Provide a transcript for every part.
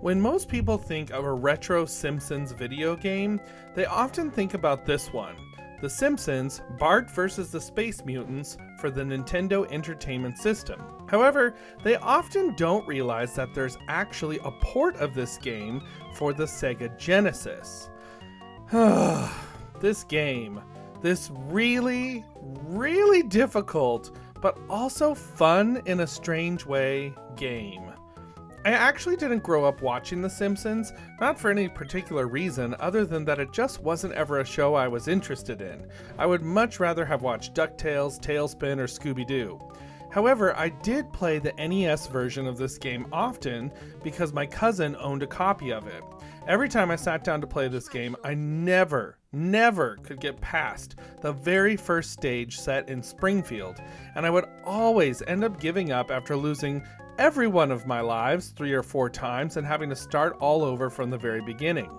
When most people think of a retro Simpsons video game, they often think about this one, The Simpsons, Bart vs. the Space Mutants for the Nintendo Entertainment System. However, they often don't realize that there's actually a port of this game for the Sega Genesis. This game, this really, really difficult, but also fun in a strange way game. I actually didn't grow up watching The Simpsons, not for any particular reason other than that it just wasn't ever a show I was interested in. I would much rather have watched DuckTales, Tailspin, or Scooby-Doo. However, I did play the NES version of this game often because my cousin owned a copy of it. Every time I sat down to play this game, I never could get past the very first stage set in Springfield, and I would always end up giving up after losing every one of my lives 3 or 4 times and having to start all over from the very beginning.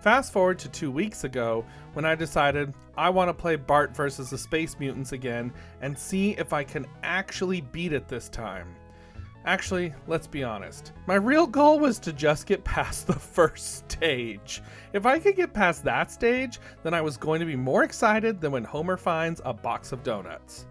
Fast forward to 2 weeks ago when I decided I want to play Bart vs. the Space Mutants again and see if I can actually beat it this time. Actually, let's be honest. My real goal was to just get past the first stage. If I could get past that stage, then I was going to be more excited than when Homer finds a box of donuts.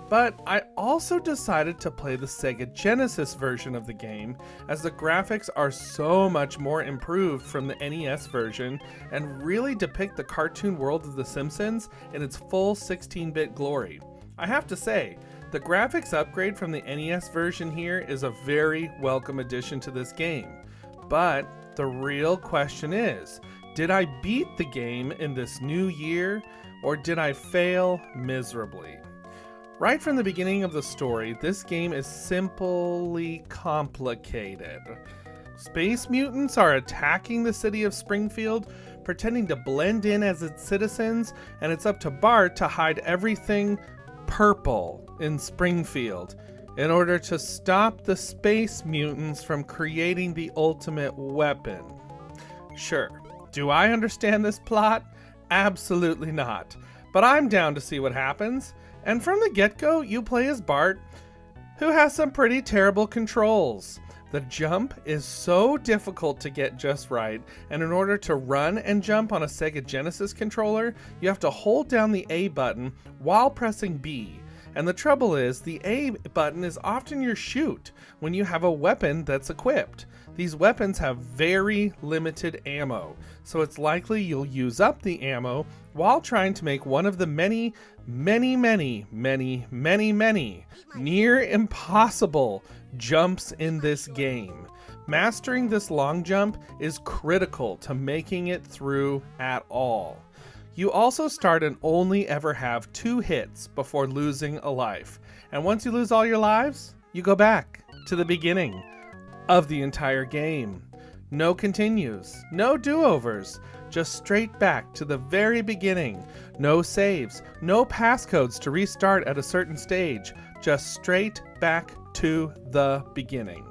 But I also decided to play the Sega Genesis version of the game, as the graphics are so much more improved from the NES version and really depict the cartoon world of The Simpsons in its full 16-bit glory. I have to say, the graphics upgrade from the NES version here is a very welcome addition to this game. But the real question is, did I beat the game in this new year, or did I fail miserably? Right from the beginning of the story, this game is simply complicated. Space mutants are attacking the city of Springfield, pretending to blend in as its citizens, and it's up to Bart to hide everything purple in Springfield in order to stop the space mutants from creating the ultimate weapon. Sure, do I understand this plot? Absolutely not. But I'm down to see what happens. And from the get-go, you play as Bart, who has some pretty terrible controls. The jump is so difficult to get just right, and in order to run and jump on a Sega Genesis controller, you have to hold down the A button while pressing B. And the trouble is, the A button is often your shoot when you have a weapon that's equipped. These weapons have very limited ammo, so it's likely you'll use up the ammo while trying to make one of the many near impossible jumps in this game. Mastering this long jump is critical to making it through at all. You also start and only ever have 2 hits before losing a life. And once you lose all your lives, you go back to the beginning of the entire game. No continues, no do-overs, just straight back to the very beginning. No saves, no passcodes to restart at a certain stage, just straight back to the beginning.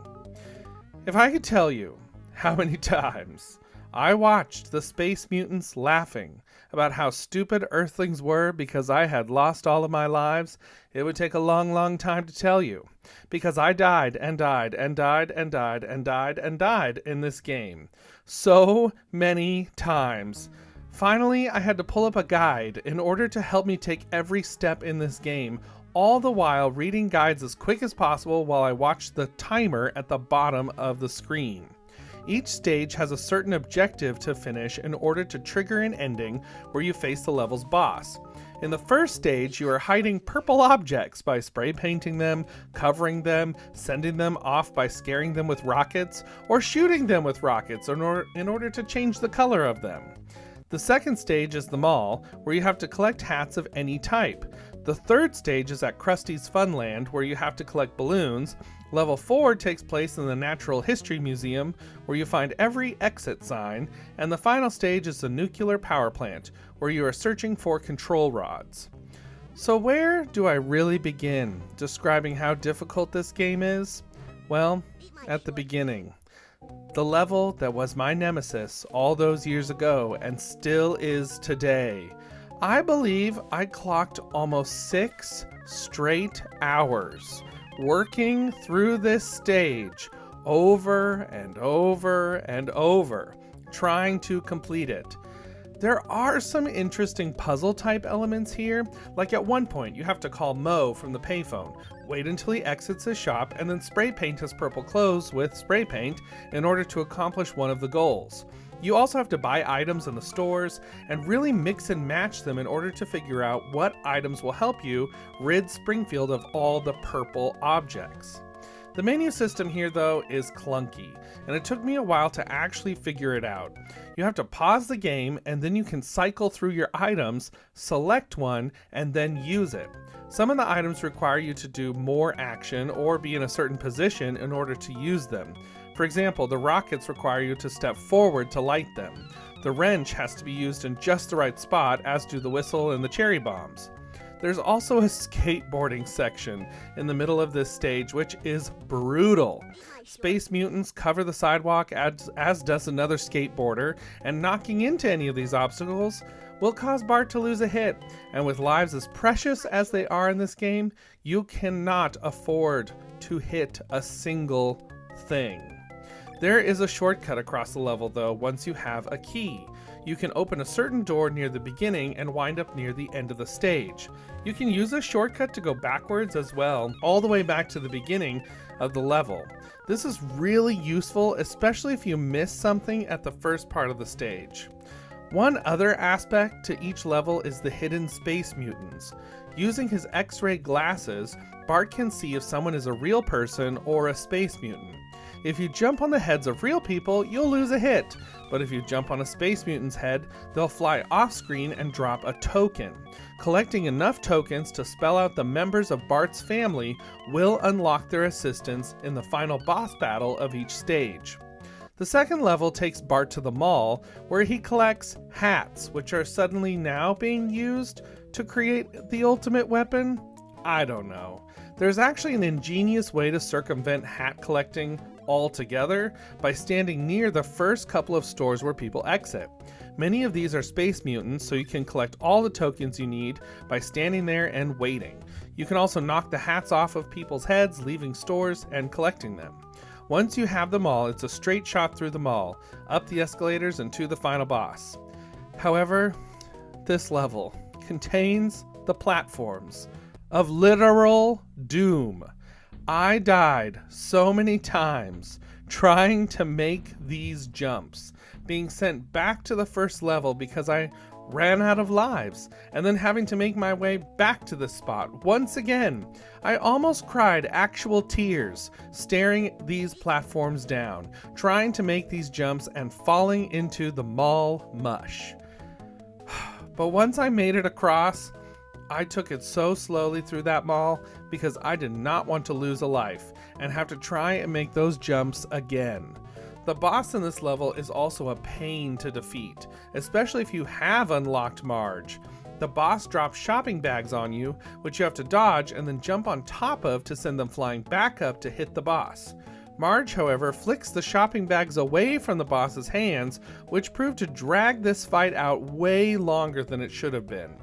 If I could tell you how many times I watched the Space Mutants laughing about how stupid Earthlings were because I had lost all of my lives, it would take a long time to tell you. Because I died and died and died and died and died and died in this game. So many times. Finally, I had to pull up a guide in order to help me take every step in this game, all the while reading guides as quick as possible while I watched the timer at the bottom of the screen. Each stage has a certain objective to finish in order to trigger an ending where you face the level's boss. In the first stage, you are hiding purple objects by spray painting them, covering them, sending them off by scaring them with rockets, or shooting them with rockets in order to change the color of them. The second stage is the mall, where you have to collect hats of any type. The third stage is at Krusty's Funland, where you have to collect balloons. Level 4 takes place in the Natural History Museum, where you find every exit sign. And the final stage is the nuclear power plant, where you are searching for control rods. So where do I really begin describing how difficult this game is? Well, at the beginning. The level that was my nemesis all those years ago and still is today. I believe I clocked almost 6 straight hours working through this stage over and over and over, trying to complete it. There are some interesting puzzle type elements here, like at one point you have to call Mo from the payphone, wait until he exits his shop, and then spray paint his purple clothes with spray paint in order to accomplish one of the goals. You also have to buy items in the stores and really mix and match them in order to figure out what items will help you rid Springfield of all the purple objects. The menu system here, though, is clunky, and it took me a while to actually figure it out. You have to pause the game, and then you can cycle through your items, select one, and then use it. Some of the items require you to do more action or be in a certain position in order to use them. For example, the rockets require you to step forward to light them. The wrench has to be used in just the right spot, as do the whistle and the cherry bombs. There's also a skateboarding section in the middle of this stage, which is brutal. Space Mutants cover the sidewalk as does another skateboarder, and knocking into any of these obstacles will cause Bart to lose a hit. And with lives as precious as they are in this game, you cannot afford to hit a single thing. There is a shortcut across the level, though, once you have a key. You can open a certain door near the beginning and wind up near the end of the stage. You can use a shortcut to go backwards as well, all the way back to the beginning of the level. This is really useful, especially if you miss something at the first part of the stage. One other aspect to each level is the hidden Space Mutants. Using his X-ray glasses, Bart can see if someone is a real person or a space mutant. If you jump on the heads of real people, you'll lose a hit, but if you jump on a Space Mutant's head, they'll fly off screen and drop a token. Collecting enough tokens to spell out the members of Bart's family will unlock their assistance in the final boss battle of each stage. The second level takes Bart to the mall, where he collects hats, which are suddenly now being used to create the ultimate weapon? I don't know. There's actually an ingenious way to circumvent hat collecting altogether by standing near the first couple of stores where people exit. Many of these are Space Mutants, so you can collect all the tokens you need by standing there and waiting. You can also knock the hats off of people's heads, leaving stores and collecting them. Once you have them all, it's a straight shot through the mall, up the escalators and to the final boss. However, this level contains the platforms of literal doom. I died so many times trying to make these jumps, being sent back to the first level because I ran out of lives, and then having to make my way back to this spot once again. I almost cried actual tears staring these platforms down, trying to make these jumps and falling into the mall mush. But once I made it across, I took it so slowly through that mall because I did not want to lose a life and have to try and make those jumps again. The boss in this level is also a pain to defeat, especially if you have unlocked Marge. The boss drops shopping bags on you, which you have to dodge and then jump on top of to send them flying back up to hit the boss. Marge, however, flicks the shopping bags away from the boss's hands, which proved to drag this fight out way longer than it should have been.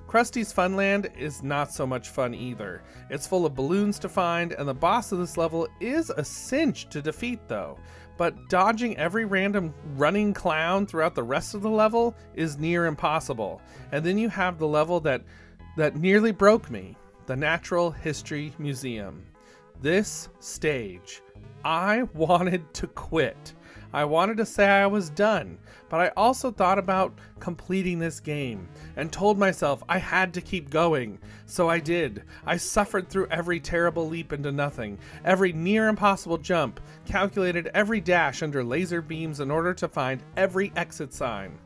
Krusty's Funland is not so much fun either. It's full of balloons to find, and the boss of this level is a cinch to defeat though. But dodging every random running clown throughout the rest of the level is near impossible. And then you have the level that nearly broke me, the Natural History Museum. This stage, I wanted to quit. I wanted to say I was done, but I also thought about completing this game and told myself I had to keep going. So I did. I suffered through every terrible leap into nothing, every near impossible jump, calculated every dash under laser beams in order to find every exit sign.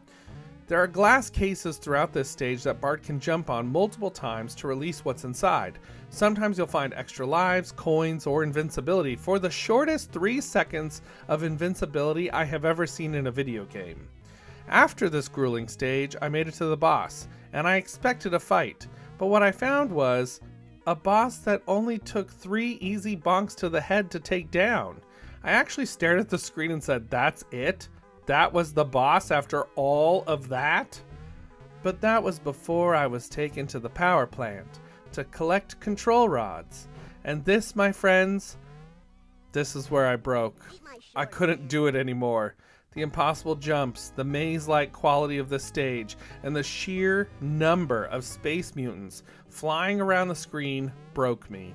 There are glass cases throughout this stage that Bart can jump on multiple times to release what's inside. Sometimes you'll find extra lives, coins, or invincibility for the shortest 3 seconds of invincibility I have ever seen in a video game. After this grueling stage, I made it to the boss, and I expected a fight, but what I found was a boss that only took 3 easy bonks to the head to take down. I actually stared at the screen and said, "That's it? That was the boss after all of that?" But that was before I was taken to the power plant to collect control rods. And this, my friends, this is where I broke. I couldn't do it anymore. The impossible jumps, the maze-like quality of the stage, and the sheer number of Space Mutants flying around the screen broke me.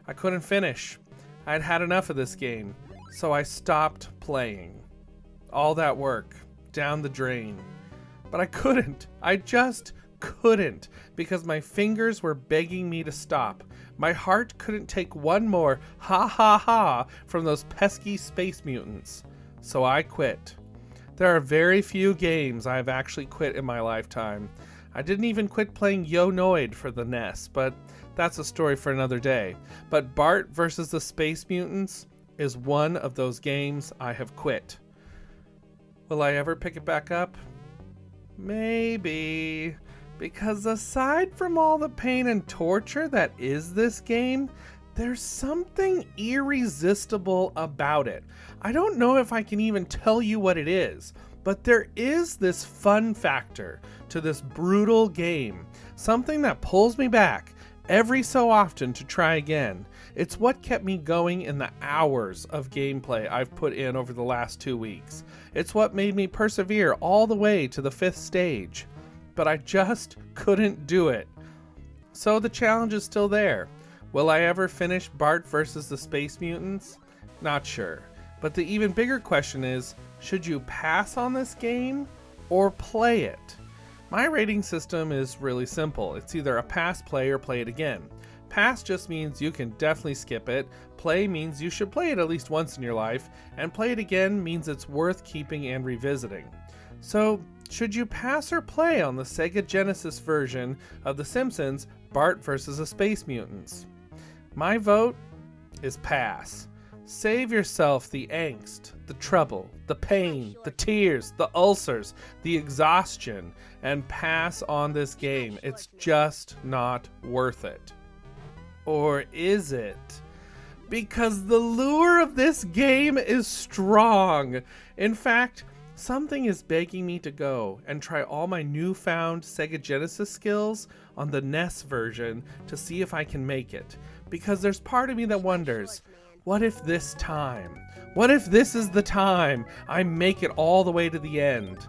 I couldn't finish. I'd had enough of this game, so I stopped playing. All that work, down the drain. But I couldn't. I just couldn't, because my fingers were begging me to stop. My heart couldn't take one more ha ha ha from those pesky Space Mutants. So I quit. There are very few games I've actually quit in my lifetime. I didn't even quit playing Yo-Noid for the NES, but that's a story for another day. But Bart versus the Space Mutants is one of those games I have quit. Will I ever pick it back up? Maybe. Because aside from all the pain and torture that is this game, there's something irresistible about it. I don't know if I can even tell you what it is, but there is this fun factor to this brutal game. Something that pulls me back every so often to try again. It's what kept me going in the hours of gameplay I've put in over the last 2 weeks. It's what made me persevere all the way to the 5th stage. But I just couldn't do it. So the challenge is still there. Will I ever finish Bart versus the Space Mutants? Not sure. But the even bigger question is, should you pass on this game or play it? My rating system is really simple. It's either a pass, play, or play it again. Pass just means you can definitely skip it. Play means you should play it at least once in your life. And play it again means it's worth keeping and revisiting. So, should you pass or play on the Sega Genesis version of The Simpsons, Bart vs. the Space Mutants? My vote is pass. Save yourself the angst, the trouble, the pain, the tears, the ulcers, the exhaustion, and pass on this game. It's just not worth it. Or is it? Because the lure of this game is strong. In fact, something is begging me to go and try all my newfound Sega Genesis skills on the NES version to see if I can make it. Because there's part of me that wonders, what if this time? What if this is the time I make it all the way to the end?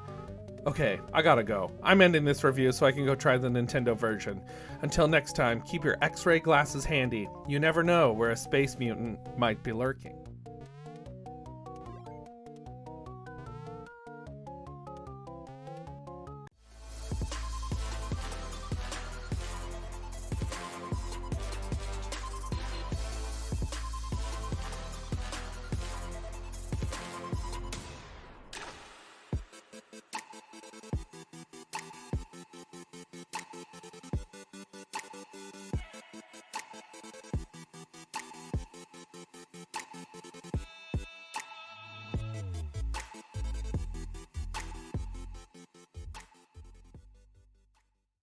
Okay, I gotta go. I'm ending this review so I can go try the Nintendo version. Until next time, keep your X-ray glasses handy. You never know where a space mutant might be lurking.